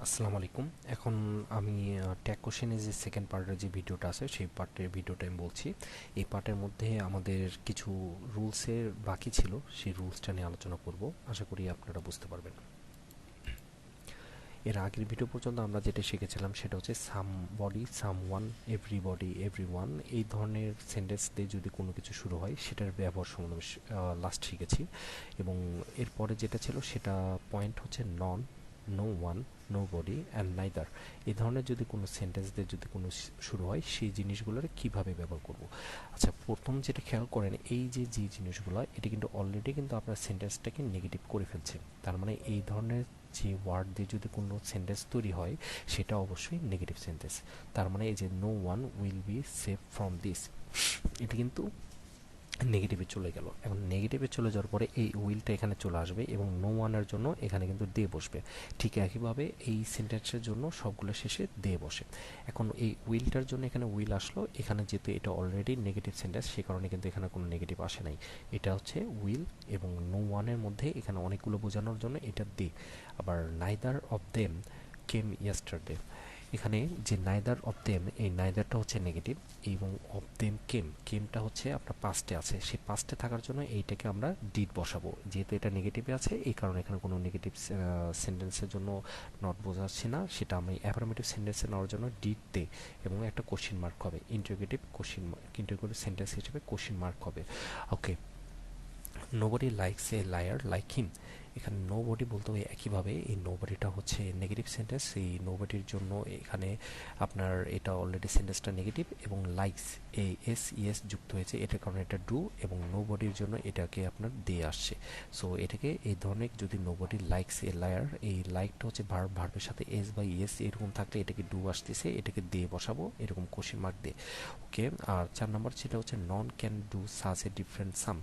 আসসালামু আলাইকুম। এখন আমি ট্যাগ কোশ্চেনের যে সেকেন্ড পার্টের যে ভিডিওটা আছে সেই পার্টের ভিডিওটা আমি বলছি। এই পার্টের মধ্যে আমাদের কিছু রুলসের বাকি ছিল, সেই রুলসটা নিয়ে আলোচনা করব। আশা করি আপনারা বুঝতে পারবেন। এর আগের ভিডিও পর্যন্ত আমরা যেটা শিখেছিলাম সেটা হচ্ছে সামবডি, সামওয়ান, এভরিবডি, এভরিওয়ান এই ধরনের সেন্টেন্স দিয়ে যদি কোনো কিছু শুরু হয় সেটার ব্যবহার সম্বন্ধে লাস্ট শিখেছি। এবং এরপরে যেটা ছিল সেটা পয়েন্ট হচ্ছে none, no one, no body and neither. এই ধরনের যদি কোনো সেন্টেন্স দিয়ে যদি কোনো শুরু হয় সেই জিনিসগুলোর কীভাবে ব্যবহার করব। আচ্ছা, প্রথম যেটা খেয়াল করেন, এই যে যে জিনিসগুলো এটা কিন্তু অলরেডি কিন্তু আপনার সেন্টেন্সটাকে নেগেটিভ করে ফেলছে। তার মানে এই ধরনের যে ওয়ার্ড দিয়ে যদি কোনো সেন্টেন্স তৈরি হয় সেটা অবশ্যই নেগেটিভ সেন্টেন্স। তার মানে এই যে no one will be save from this, এটা কিন্তু নেগেটিভে চলে গেল। এখন নেগেটিভে চলে যাওয়ার পরে এই উইলটা এখানে চলে আসবে এবং নো ওয়ানের জন্য এখানে কিন্তু দে বসবে। ঠিক একইভাবে এই সেন্টেন্সের জন্য সবগুলো শেষে দে বসে। এখন এই উইলটার জন্য এখানে উইল আসলো, এখানে যেহেতু এটা অলরেডি নেগেটিভ সেন্টেন্স সে কারণে কিন্তু এখানে কোনো নেগেটিভ আসে নাই। এটা হচ্ছে উইল এবং নো ওয়ানের মধ্যে এখানে অনেকগুলো বোঝানোর জন্য এটা দে। আবার neither of them came yesterday, এখানে যে নাইদার অফ দেম, এই নাইদারটা হচ্ছে নেগেটিভ এবং অফ দেম কেমটা হচ্ছে আপনার পাস্টে আছে, সেই পাস্টে থাকার জন্য এইটাকে আমরা ডিড বসাবো। যেহেতু এটা নেগেটিভে আছে এই কারণে এখানে কোনো নেগেটিভ সেন্টেন্সের জন্য নট বোঝাচ্ছি না, সেটা আমি অ্যাফার্মেটিভ সেন্টেন্সে নেওয়ার জন্য ডিড দে এবং একটা কোশ্চিন মার্ক হবে, ইন্টারোগেটিভ কোশ্চিন ইন্টারোগেটিভ সেন্টেন্স হিসেবে কোশ্চিন মার্ক হবে। Okay, nobody likes a liar like him, এখানে নোবডি বলতে হয় একইভাবে এই নোবডিটা হচ্ছে নেগেটিভ সেন্টেন্স। এই নোবডির জন্য এখানে আপনার এটা অলরেডি সেন্টেন্সটা নেগেটিভ এবং লাইকস এ এস ইএস যুক্ত হয়েছে, এটার কারণে এটা ডু এবং নোবডির জন্য এটাকে আপনার দে আসছে। সো এটাকে এই ধরনের যদি নোবডি লাইকস এ লায়ার, এই লাইকটা হচ্ছে ভার্বের সাথে এস বা ইএস এরকম থাকলে এটাকে ডু আসতেছে, এটাকে দে বসাবো এরকম কোশ্চেন মার্ক দে। ওকে, আর 4 নম্বর সেটা হচ্ছে none can do such a different sum.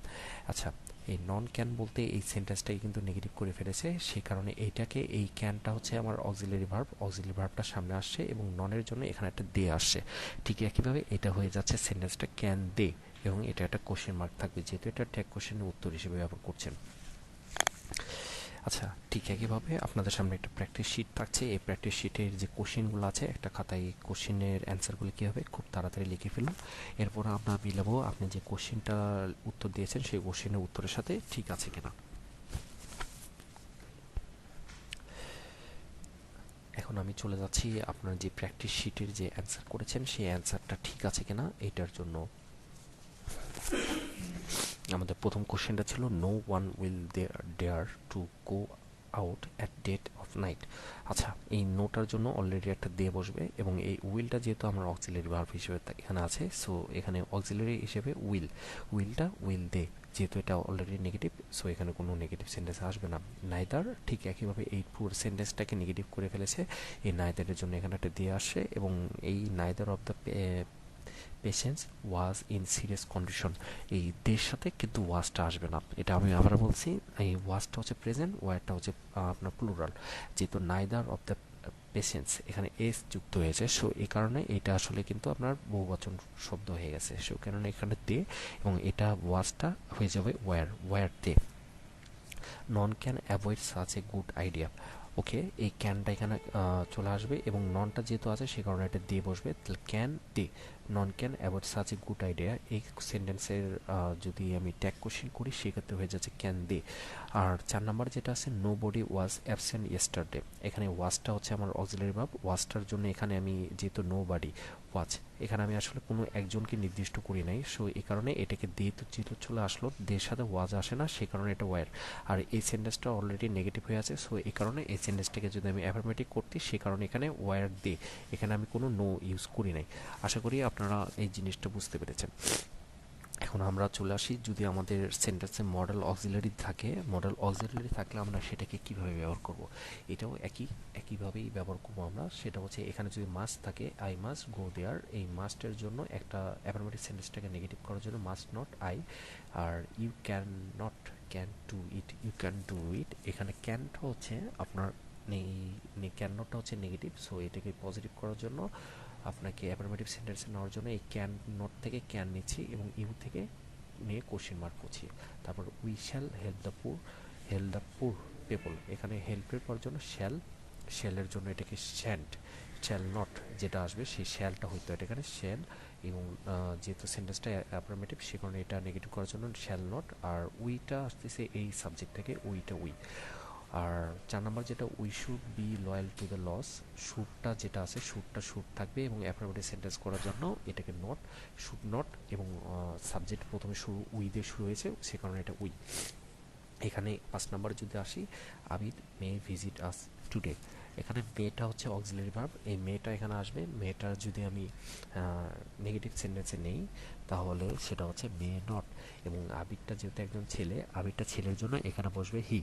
আচ্ছা, এই নন ক্যান বলতে এই সেন্টেন্সটাই কিন্তু নেগেটিভ করে ফেলেছে, সেই কারণে এইটাকে এই ক্যানটা হচ্ছে আমার অক্সিলারি ভার্ব, অক্সিলারি ভার্বটা সামনে আসছে এবং ননের জন্য এখানে একটা দে আসছে। ঠিক একইভাবে এটা হয়ে যাচ্ছে সেন্টেন্সটা ক্যান দে এবং এটা একটা কোশ্চেন মার্ক থাকবে যেহেতু এটা ট্যাগ কোশ্চেনের উত্তর হিসেবে ব্যবহার করছেন। আচ্ছা, ঠিক একইভাবে আপনাদের সামনে একটা প্র্যাকটিস শিট থাকছে। এই প্র্যাকটিস শিটের যে কোশ্চেনগুলো আছে একটা খাতায় কোশ্চেনের অ্যান্সারগুলো কী হবে খুব তাড়াতাড়ি লিখে ফেলুন। এরপর আমরা মিলাবো আপনি যে কোশ্চেনটা উত্তর দিয়েছেন সেই কোশ্চেনের উত্তরের সাথে ঠিক আছে কিনা। এখন আমি চলে যাচ্ছি আপনার যে প্র্যাকটিস শিটের যে অ্যান্সার করেছেন সেই অ্যান্সারটা ঠিক আছে কিনা এটার জন্য। আমাদের প্রথম কোশ্চেনটা ছিল no one will dare to go out at dead of night. আচ্ছা, এই নোটার জন্য অলরেডি একটা দে বসবে এবং এই উইলটা যেহেতু আমার অক্সিলারি ভার্ব হিসেবে এখানে আছে, সো এখানে অক্সিলারি হিসেবে উইলটা উইল দে, যেহেতু এটা অলরেডি নেগেটিভ সো এখানে কোনো নেগেটিভ সেন্টেন্স আসবে না। নাইদার ঠিক একইভাবে এই পুরো সেন্টেন্সটাকে নেগেটিভ করে ফেলেছে, এই নাইদারের জন্য এখানে একটা দিয়ে আসে এবং এই neither of the patience was in serious condition, এই দের সাথে কিন্তু ওয়াজটা আসবে না। এটা আমি আবার বলছি, এই ওয়াজটা হচ্ছে প্রেজেন্ট, ওয়ারটা হচ্ছে আপনার প্লুরাল। যেহেতু নাইদার অফ দ্য পেশেন্স এখানে এস যুক্ত হয়েছে, সো এই কারণে এটা আসলে কিন্তু আপনার বহুবচন শব্দ হয়ে গেছে, সো কারণে এখানে দে এবং এটা ওয়াজটা হয়ে যাবে were they. None can avoid such a good idea. Okay, এই ক্যানটা এখানে চলে আসবে এবং ননটা যেহেতু আছে সে কারণে এটা দিয়ে বসবে, তাহলে can they none can avoid such a good idea. এই সেন্টেন্সের যদি আমি ট্যাগ কোশ্চেন করি সেক্ষেত্রে হয়ে যাচ্ছে ক্যান দে। আর 4 নম্বর যেটা আছে nobody was absent yesterday, এখানে ওয়াজটা হচ্ছে আমার অক্সিলারি ভার্ব, ওয়াজটার জন্য এখানে আমি যেহেতু নো বডি ওয়াজ, এখানে আমি আসলে কোনো একজনকে নির্দিষ্ট করি নাই, সো এই কারণে এটাকে দে তো যেহেতু চলে আসলো, দের সাথে ওয়াজ আসে না সে কারণে এটা ওয়ার। আর এই সেন্টেন্সটা অলরেডি নেগেটিভ হয়ে আছে, সো এই কারণে এই সেন্টেন্সটাকে যদি আমি অ্যাফার্মেটিভ করতে সে কারণে এখানে ওয়ার দে, এখানে আমি কোনো নো ইউজ করি নাই। আশা করি আপনারা এই জিনিসটা বুঝতে পেরেছেন। এখন আমরা চলে আসি, যদি আমাদের সেন্টেন্সে মডেল অক্সিলারি থাকে, মডেল অক্সিলারি থাকলে আমরা সেটাকে কিভাবে ব্যবহার করব। এটাও একইভাবেই ব্যবহার করবো আমরা। সেটা হচ্ছে এখানে যদি মাস্ট থাকে, আই মাস্ট গো দেয়ার, এই মাস্টের জন্য একটা অ্যাফার্মেটিভ সেন্টেন্সটাকে নেগেটিভ করার জন্য মাস্ট নট আই। আর you can not can do it, you can do it, এখানে ক্যানটা হচ্ছে আপনার ক্যান নটটা হচ্ছে নেগেটিভ, সো এটাকে পজিটিভ করার জন্য আপনাকে অ্যাফার্মেটিভ সেন্টেন্সে নেওয়ার জন্য এই ক্যান নট থেকে ক্যান নিচ্ছি এবং ইউ থেকে নিয়ে কোশ্চেন মার্ক করছি। তারপর we shall help the poor, help the poor people, এখানে হেল্পের পর জন্য শ্যাল শ্যালের জন্য এটাকে শ্যান্ট, শ্যাল নট যেটা আসবে সেই শ্যালটা হইতো এটা এখানে শ্যাল, এবং যেহেতু সেন্টেন্সটা অ্যাফার্মেটিভ সে কারণে এটা নেগেটিভ করার জন্য শ্যাল নট, আর উইটা আসতেছে এই সাবজেক্ট থেকে, উইটা উই। আর 4 নাম্বার যেটা we should be loyal to the laws, শুডটা যেটা আছে শুডটা শুড থাকবে এবং অ্যাফার্মেটিভ সেন্টেন্স করার জন্য এটাকে নট, শুড নট, এবং সাবজেক্ট প্রথমে শুরু উই দিয়ে শুরু হয়েছে সে কারণে এটা উই। এখানে 5 নাম্বারে যদি আসি, আবিদ মে ভিজিট আস টুডে, এখানে মেটা হচ্ছে অক্সিলারি ভার্ব, এই মেটা এখানে আসবে। মেটা যদি আমি নেগেটিভ সেন্টেন্সে নেই তাহলে সেটা হচ্ছে মে নট, এবং আবিদটা যেহেতু একজন ছেলে, আবিদটা ছেলের জন্য এখানে বসবে হি।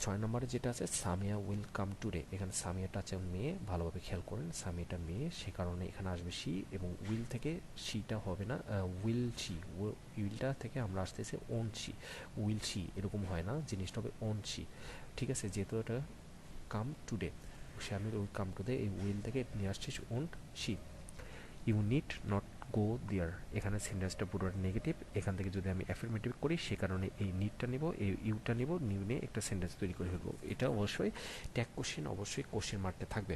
6 নম্বরে যেটা আছে সামিয়া উইল কাম টুডে, এখানে সামিয়াটা আছে মেয়ে, ভালোভাবে খেয়াল করেন সামিয়াটা মেয়ে সে কারণে এখানে আসবে শি, এবং উইল থেকে শিটা হবে না, উইল শি, উইলটা থেকে আমরা আসতেছি ওন শি, উইল শি এরকম হয় না, জিনিসটা হবে ওন শি। ঠিক আছে, যেহেতু এটা কাম টুডে, আমি উইল কাম টুডে, এই উইল থেকে নিয়ে আসছিস ওন শি। You need not go there, এখানে সেন্টেন্সটা পুরোটা নেগেটিভ, এখান থেকে যদি আমি অ্যাফার্মেটিভ করি সে কারণে এই নিডটা নিব, এই ইউটা নিব, নিউ নিয়ে একটা সেন্টেন্স তৈরি করে ফেলবো। এটা অবশ্যই ট্যাগ কোশ্চেন, অবশ্যই কোশ্চেন মার্কটা থাকবে।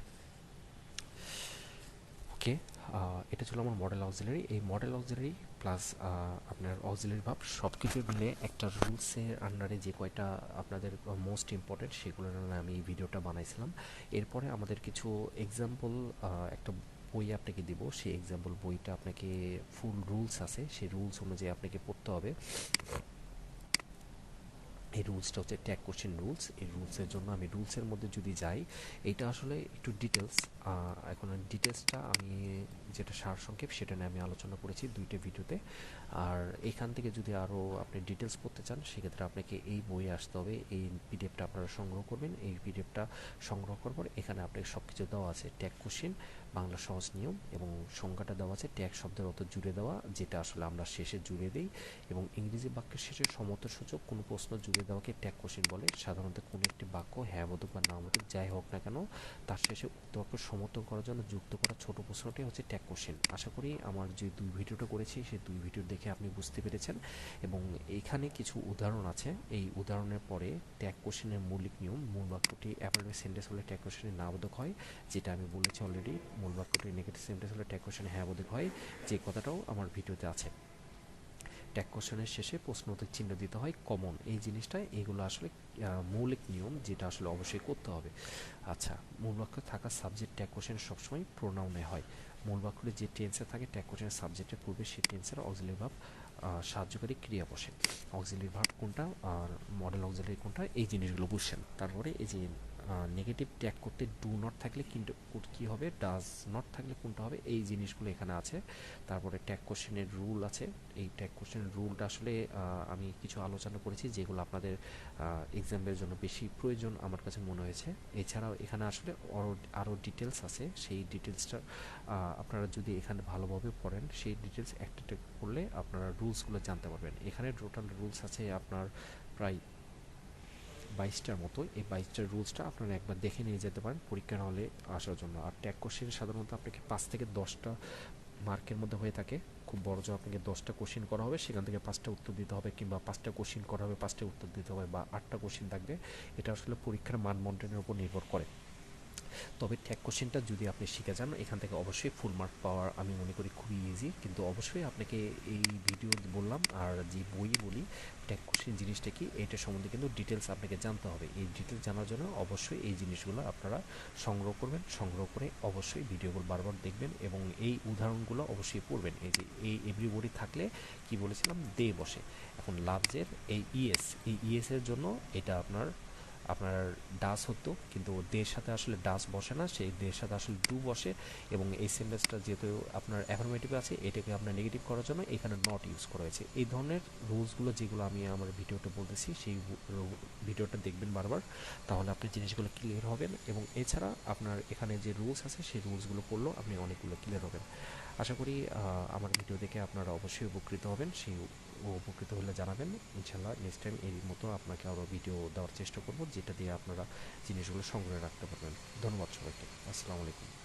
ওকে, এটা ছিল আমার মডেল অক্সিলারি। এই মডেল অক্সিলারি প্লাস আপনার অক্সিলারি ভাব সব কিছু মিলে একটা রুলসের আন্ডারে যে কয়টা আপনাদের মোস্ট ইম্পর্টেন্ট সেগুলোর জন্য আমি এই ভিডিওটা বানাইছিলাম। এরপরে আমাদের কিছু এক্সাম্পল, একটা বই আপনাকে দিব, সেই এক্সাম্পল বইটা আপনাকে ফুল রুলস আছে, সেই রুলস অনুযায়ী আপনাকে পড়তে হবে। এই রুলসটা হচ্ছে ট্যাগ কোশ্চেন রুলস। এই রুলসের জন্য আমি রুলসের মধ্যে যদি যাই, এটা আসলে একটু ডিটেলস, এখন ডিটেলসটা আমি যেটা সারসংক্ষেপ সেটা নিয়ে আমি আলোচনা করেছি 2টা ভিডিওতে। আর এখান থেকে যদি আরও আপনি ডিটেলস পড়তে চান সেক্ষেত্রে আপনাকে এই বইয়ে আসতে হবে, এই পিডিএফটা আপনারা সংগ্রহ করবেন। এই পিডিএফটা সংগ্রহ করার পর এখানে আপনাকে সব কিছু দেওয়া আছে, ট্যাগ কোশ্চেন, বাংলা সহজ নিয়ম, এবং সংখ্যাটা দেওয়া আছে, ট্যাগ শব্দের অর্থ জুড়ে দেওয়া যেটা আসলে আমরা শেষে জুড়ে দিই, এবং ইংরেজি বাক্যের শেষে সমর্থসূচক কোনো প্রশ্ন জুড়ে দেওয়াকে ট্যাগ কোশ্চেন বলে। সাধারণত কোনো একটি বাক্য হ্যাঁ বোধক বা না বোধক যাই হোক না কেন তার শেষে উক্ত বাক্য সমর্থন করার জন্য যুক্ত করা ছোট প্রশ্নটি হচ্ছে ট্যাগ কোশ্চেন। আশা করি আমার যে 2 ভিডিওটা করেছি সেই 2 ভিডিও দেখে আপনি বুঝতে পেরেছেন, এবং এখানে কিছু উদাহরণ আছে, এই উদাহরণের পরে ট্যাগ কোশ্চেনের মৌলিক নিয়ম, মূল বাক্যটি অ্যাফার্মেটিভ সেন্টেন্স হলে ট্যাগ কোশ্চেনে না বোধক হয়, যেটা আমি বলেছি অলরেডি। মূল বাক্যটি নেগেটিভ সেন্টেন্স হলে ট্যাগ কোশ্চেনে হ্যাঁ বোধক হয়, যে কথাটাও আমার ভিডিওতে আছে। ট্যাগ কোশ্চেনের শেষে প্রশ্নোত্তর চিহ্ন দিতে হয় কমন, এই জিনিসটা এগুলো আসলে মৌলিক নিয়ম যেটা আসলে অবশ্যই করতে হবে। আচ্ছা, মূল বাক্যে থাকা সাবজেক্ট ট্যাগ কোশ্চেন সবসময় প্রোনাউনে হয়। মূল বাক্যে যে টেন্সে থাকে ট্যাগ কোশ্চেনের সাবজেক্টের পূর্বে সেই টেন্সের অক্সিলারি ভার্ব সাহায্যকারী ক্রিয়া বসে। অক্সিলারি ভার্ব কোনটা আর মডেল অক্সিলারি কোনটা এই জিনিসগুলো বুঝছেন। তারপরে এই যে নেগেটিভ ট্যাগ করতে ডু নট থাকলে কিন্তু কী হবে, ডাজ নট থাকলে কোনটা হবে, এই জিনিসগুলো এখানে আছে। তারপরে ট্যাগ কোশ্চেনের রুল আছে, এই ট্যাগ কোশ্চেনের রুলটা আসলে আমি কিছু আলোচনা করেছি যেগুলো আপনাদের এক্সামের জন্য বেশি প্রয়োজন আমার কাছে মনে হয়েছে। এছাড়াও এখানে আসলে আরও ডিটেলস আছে, সেই ডিটেলসটা আপনারা যদি এখানে ভালোভাবে পড়েন সেই ডিটেলস একটা একটা করলে আপনারা রুলসগুলো জানতে পারবেন। এখানে টোটাল রুলস আছে আপনার প্রায় 22টার মতো, এই 22টার রুলসটা আপনারা একবার দেখে নিয়ে যেতে পারেন পরীক্ষার হলে আসার জন্য। আর ট্যাগ কোশ্চেন সাধারণত আপনাকে 5 থেকে 10টা মার্কের মধ্যে হয়ে থাকে, খুব বড় জোর আপনাকে 10টা কোশ্চেন করা হবে, সেখান থেকে 5টা উত্তর দিতে হবে, কিংবা 5টা কোশ্চেন করা হবে 5টা উত্তর দিতে হবে, বা 8টা কোশ্চেন থাকবে। এটা আসলে পরীক্ষার মানদণ্ডের উপর নির্ভর করে। তবে ট্যাগ কোশ্চেনটা যদি আপনি শিখে যান এখান থেকে অবশ্যই ফুল মার্ক পাওয়ার আমি মনে করি খুবই ইজি, কিন্তু অবশ্যই আপনাকে এই ভিডিও বললাম আর যে বই বলি ট্যাগ কোশ্চেন জিনিসটা কি এটা সম্বন্ধে কিন্তু ডিটেলস আপনাকে জানতে হবে। এই ডিটেলস জানার জন্য অবশ্যই এই জিনিসগুলো আপনারা সংগ্রহ করবেন, সংগ্রহ করে অবশ্যই ভিডিওগুলো বারবার দেখবেন এবং এই উদাহরণগুলো অবশ্যই পড়বেন। এই যে এই এভরিবডি থাকলে কি বলেছিলাম দে বসে, এখন লাভজের এই ইএস, এই ইএস এর জন্য এটা আপনার আপনার ডাস হতো, কিন্তু দের সাথে আসলে ডাস বসে না, সেই দের সাথে আসলে ডু বসে, এবং এই সেন্টেন্সটা যেহেতু আপনার অ্যাফার্মেটিভ আছে এটাকে আপনার নেগেটিভ করার জন্য এখানে নট ইউজ করা হয়েছে। এই ধরনের রুলসগুলো যেগুলো আমি আমার ভিডিওতে বলতেছি সেই ভিডিওটা দেখবেন বারবার, তাহলে আপনি জিনিসগুলো ক্লিয়ার হবেন, এবং এছাড়া আপনার এখানে যে রুলস আছে সেই রুলসগুলো পড়লেও আপনি অনেকগুলো ক্লিয়ার হবেন। আশা করি আমার ভিডিও দেখে আপনারা অবশ্যই উপকৃত হবেন, সেই উপকৃত হলে জানাবেন। ইনশাল্লাহ নেক্সট টাইম এই মতো আপনাকে আরও ভিডিও দেওয়ার চেষ্টা করব যেটা দিয়ে আপনারা জিনিসগুলো সংগ্রহে রাখতে পারবেন। ধন্যবাদ সবাইকে, আসসালামু আলাইকুম।